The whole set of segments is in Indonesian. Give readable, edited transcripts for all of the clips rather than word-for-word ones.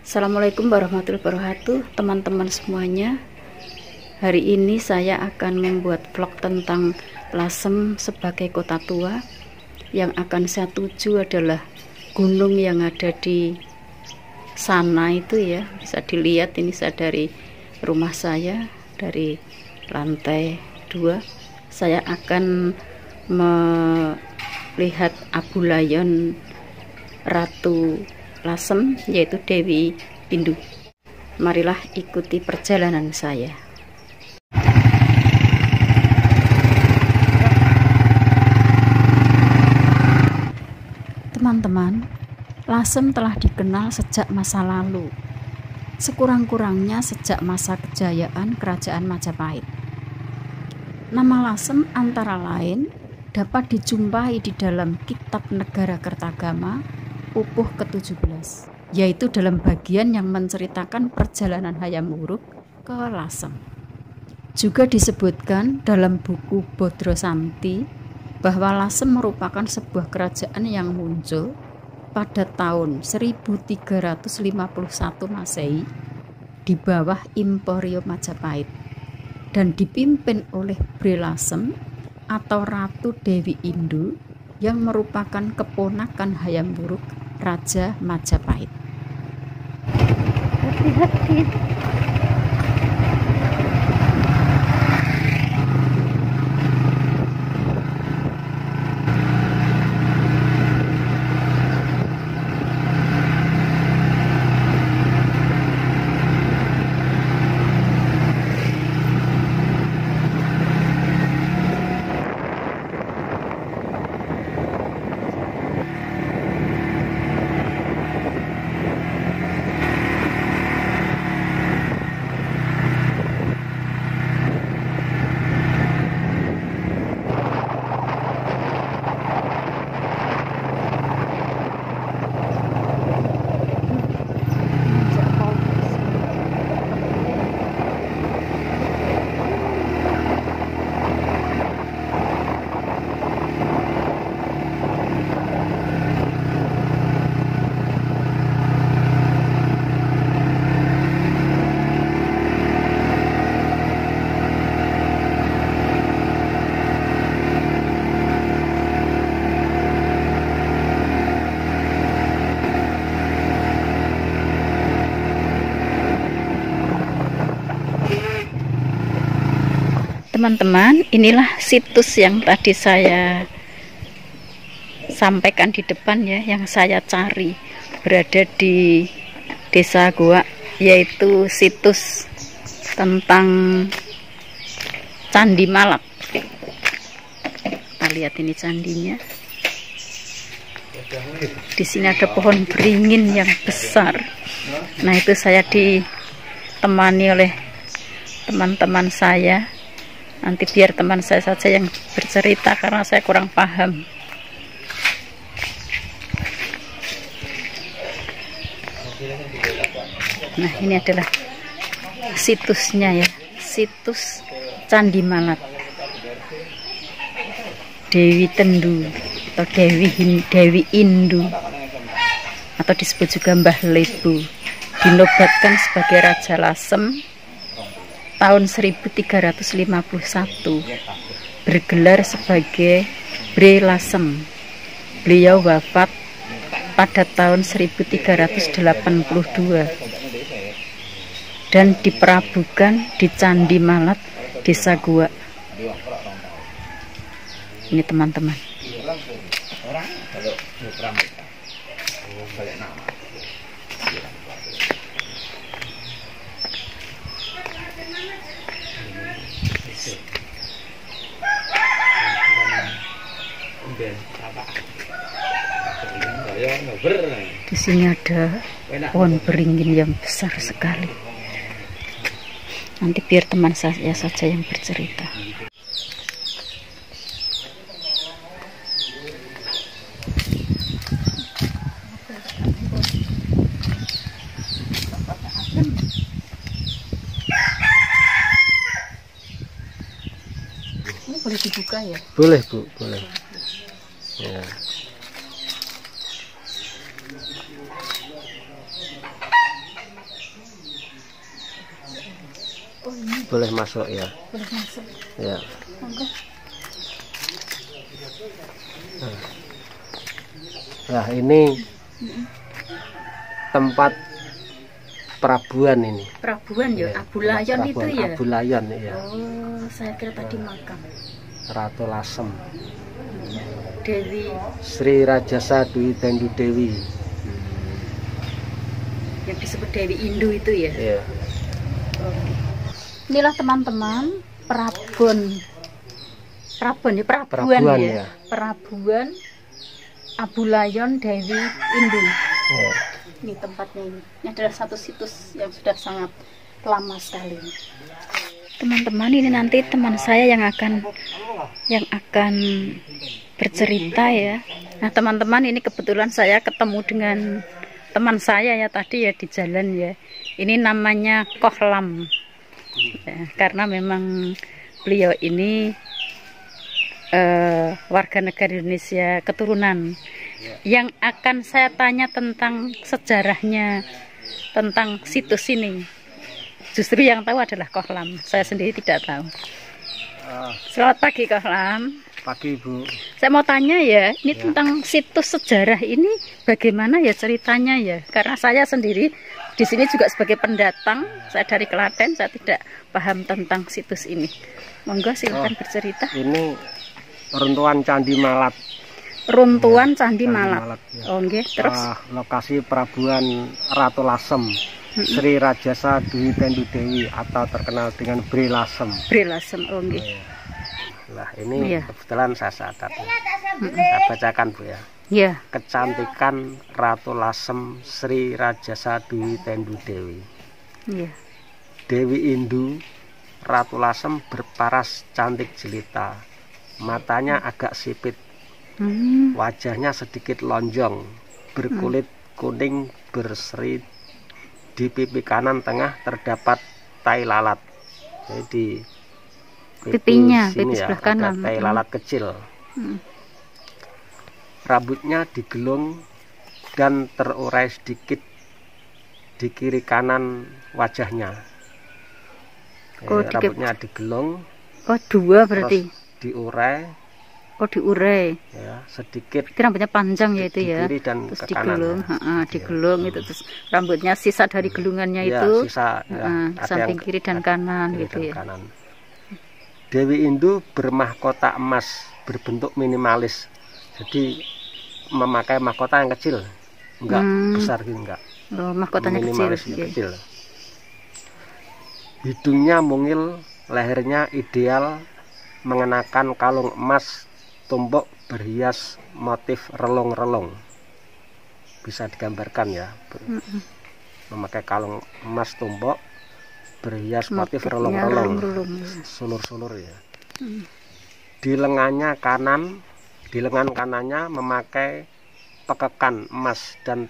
Assalamualaikum warahmatullahi wabarakatuh, teman-teman semuanya. Hari ini saya akan membuat vlog tentang Lasem sebagai kota tua. Yang akan saya tuju adalah gunung yang ada di sana itu ya. Bisa dilihat ini saya dari rumah saya, dari lantai 2. Saya akan melihat Abu Layon Ratu Lasem, yaitu Dewi Indu. Marilah ikuti perjalanan saya. Teman-teman, Lasem telah dikenal sejak masa lalu, sekurang-kurangnya sejak masa kejayaan Kerajaan Majapahit. Nama Lasem antara lain dapat dijumpai di dalam Kitab Negara Kertagama Pupuh ke-17, yaitu dalam bagian yang menceritakan perjalanan Hayam Wuruk ke Lasem. Juga disebutkan dalam buku Bodro Samti bahwa Lasem merupakan sebuah kerajaan yang muncul pada tahun 1351 Masehi di bawah Imperium Majapahit dan dipimpin oleh Bre Lasem atau Ratu Dewi Indu yang merupakan keponakan Hayam Wuruk Raja Majapahit. Hati-hati. Teman-teman, inilah situs yang tadi saya sampaikan di depan ya, yang saya cari berada di Desa Goa, yaitu situs tentang Candi Malak. Kita lihat ini candinya. Di sini ada pohon beringin yang besar. Nah, itu saya ditemani oleh teman-teman saya. Nanti biar teman saya saja yang bercerita karena saya kurang paham. Nah, ini adalah situsnya ya, situs Candi Malak Dewi Tendu atau Dewi Indu atau disebut juga Mbah Lebu, dinobatkan sebagai Raja Lasem tahun 1351, bergelar sebagai Bre Lasem. Beliau wafat pada tahun 1382 dan diperabukan di Candi Malak, Desa Goa. Ini teman-teman. Di sini ada pohon beringin yang besar sekali. Nanti biar teman saya saja yang bercerita. Ini boleh dibuka ya? Boleh Bu, boleh. Ya. Boleh masuk ya. Boleh masuk. Ya. Monggo. Nah, ini tempat perabuan ini. Perabuan ya, Ya, Abulayon itu perabuan ya. Abulayon ya. Oh, saya kira tadi makam. Ratu Lasem. Dewi. Sri Rajasa Dwi Tendu Dewi. Yang disebut Dewi Indu itu ya. Ya. Oke. Inilah teman-teman Prabon ya, Prabuan ya. Perabuan Abulayon Dewi Indu. Ya. Ini tempatnya ini. Ini adalah satu situs yang sudah sangat lama sekali. Teman-teman, ini nanti teman saya yang akan bercerita ya. Nah, teman-teman, ini kebetulan saya ketemu dengan teman saya ya tadi ya di jalan ya. Ini namanya Kohlam. Ya, karena memang beliau ini warga negara Indonesia keturunan. Yang akan saya tanya tentang sejarahnya, tentang situs ini, justru yang tahu adalah Kohlam. Saya sendiri tidak tahu. Selamat pagi Kohlam. Pagi Bu. Saya mau tanya ya, ini tentang situs sejarah ini bagaimana ya ceritanya ya? Karena saya sendiri di sini juga sebagai pendatang, saya dari Klaten, saya tidak paham tentang situs ini. Monggo silakan bercerita. Ini runtuhan Candi Malat. Runtuhan Candi Malat. Ya. Oh nggih, terus lokasi perabuan Ratu Lasem. Sri Rajasa Dwi Tendu Dewi atau terkenal dengan Bre Lasem. Bre Lasem, oh nggih. Nah, ini kebetulan saya catat. Saya bacakan Bu ya. Iya. Kecantikan Ratu Lasem Sri Rajasa Dwi Tendu Dewi. Iya. Dewi Indu Ratu Lasem berparas cantik jelita. Matanya agak sipit. Wajahnya sedikit lonjong, berkulit kuning berseri. Di pipi kanan tengah terdapat tai lalat. Jadi di pipinya, sini pipi ya, sebelah kanan. ada tai lalat kecil. Rambutnya digelung dan terurai sedikit di kiri kanan wajahnya. Rambutnya digelung. Oh, dua berarti. Diurai. Oh, diurai. Ya, sedikit. Itu rambutnya panjang ya itu ya. Kiri dan terus ke kanan. Digelung, digelung itu terus rambutnya sisa dari gelungannya Ya, itu. Sisa, ya, samping kiri dan kanan gitu ya. Kanan. Dewi Indu bermahkota emas berbentuk minimalis. Jadi memakai mahkota yang kecil, enggak besar gitu, enggak. Oh, mahkotanya minimalis kecil. Kecil. Hidungnya mungil, lehernya ideal, mengenakan kalung emas tumbuk berhias motif relung-relung. Bisa digambarkan ya. Memakai kalung emas tumbuk berhias motif relung-relung, sulur-sulur ya. Di lengan kanannya memakai pekekan emas dan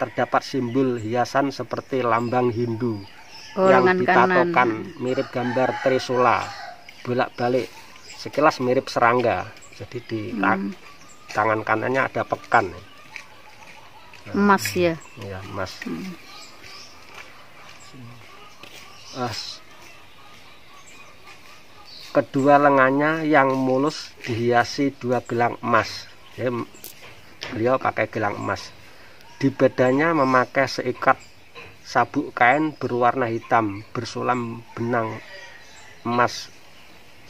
terdapat simbol hiasan seperti lambang Hindu yang ditatokan mirip gambar Trisula bolak-balik, sekilas mirip serangga. Jadi di tangan kanannya ada pekan. Emas ya. Iya, emas. Kedua lengannya yang mulus dihiasi dua gelang emas. Jadi, beliau pakai gelang emas. Di badannya memakai seikat sabuk kain berwarna hitam bersulam benang emas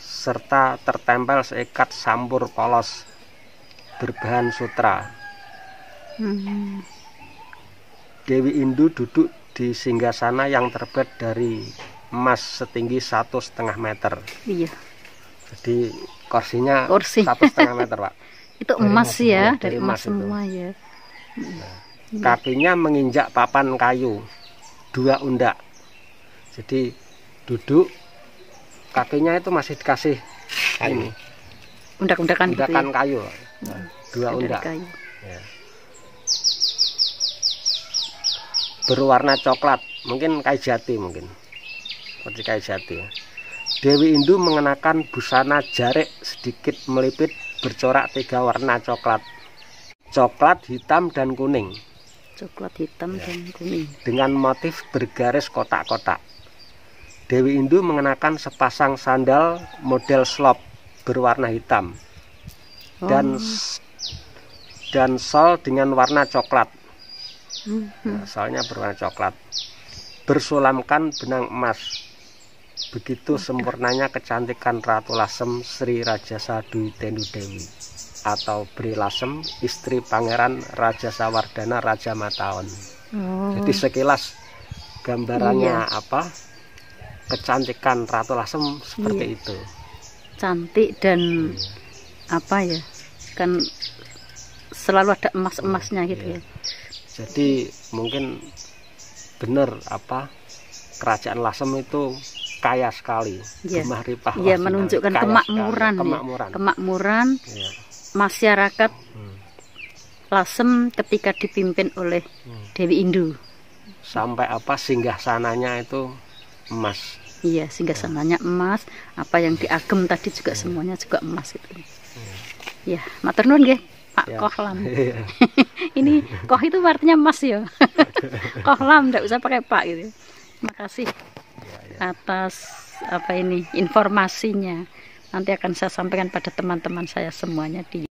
serta tertempel seikat sambur polos berbahan sutra. Dewi Indu duduk di singgasana yang terbuat dari emas setinggi 1,5 meter. Iya. Jadi kursinya 1,5 meter, Pak. Itu emas ya, dari emas semua ya. Kakinya menginjak papan kayu 2 undak. Jadi duduk, kakinya itu masih dikasih ini undak-undakan gitu ya? kayu, 2 undak ya. Berwarna coklat, mungkin kayu jati, seperti kayu jati ya. Dewi Indu mengenakan busana jarik sedikit melipit bercorak 3 warna coklat, hitam dan kuning. Coklat, hitam, dan kuning. Dengan motif bergaris kotak-kotak. Dewi Indu mengenakan sepasang sandal model slop berwarna hitam dan shawl dengan warna coklat. Nah, shawlnya berwarna coklat, bersulamkan benang emas. Begitu sempurnanya kecantikan Ratu Lasem Sri Rajasa Dwi Tendu Dewi atau Bri Lasem, istri Pangeran Rajasa Wardana Raja Mataon. Jadi sekilas gambarannya apa? Kecantikan Ratu Lasem seperti itu. Cantik dan apa ya? Kan selalu ada emas-emasnya gitu ya. Jadi mungkin benar apa? Kerajaan Lasem itu kaya sekali. Gemah Ripah. Iya, menunjukkan kemakmuran ya. Masyarakat Lasem ketika dipimpin oleh Dewi Indu. Sampai apa singgah sananya itu emas. Iya, singgah sananya emas. Apa yang diagem tadi juga semuanya juga emas gitu. Ya, matur nuwun nggih, Pak Kohlam. Ini koh itu artinya emas ya. Kohlam enggak usah pakai Pak gitu. Terima kasih atas apa ini informasinya. Nanti akan saya sampaikan pada teman-teman saya semuanya di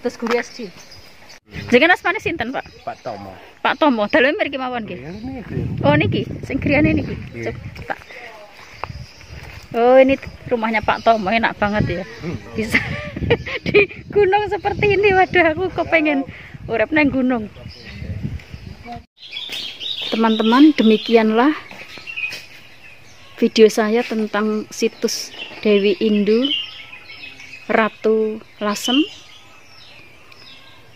Terus guru SD. Jenengan asmane sinten, Pak? Pak Tomo. Pak Tomo, dalu mriki mawon nggih. Oh niki, sing griyane niki. Coba. Oh, ini rumahnya Pak Tomo, enak banget ya. Bisa di gunung seperti ini. Waduh, aku kepengen urip nang gunung. Teman-teman, demikianlah video saya tentang situs Dewi Indu Ratu Lasem.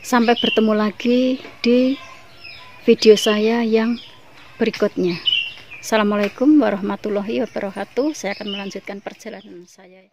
Sampai bertemu lagi di video saya yang berikutnya. Assalamualaikum warahmatullahi wabarakatuh. Saya akan melanjutkan perjalanan saya.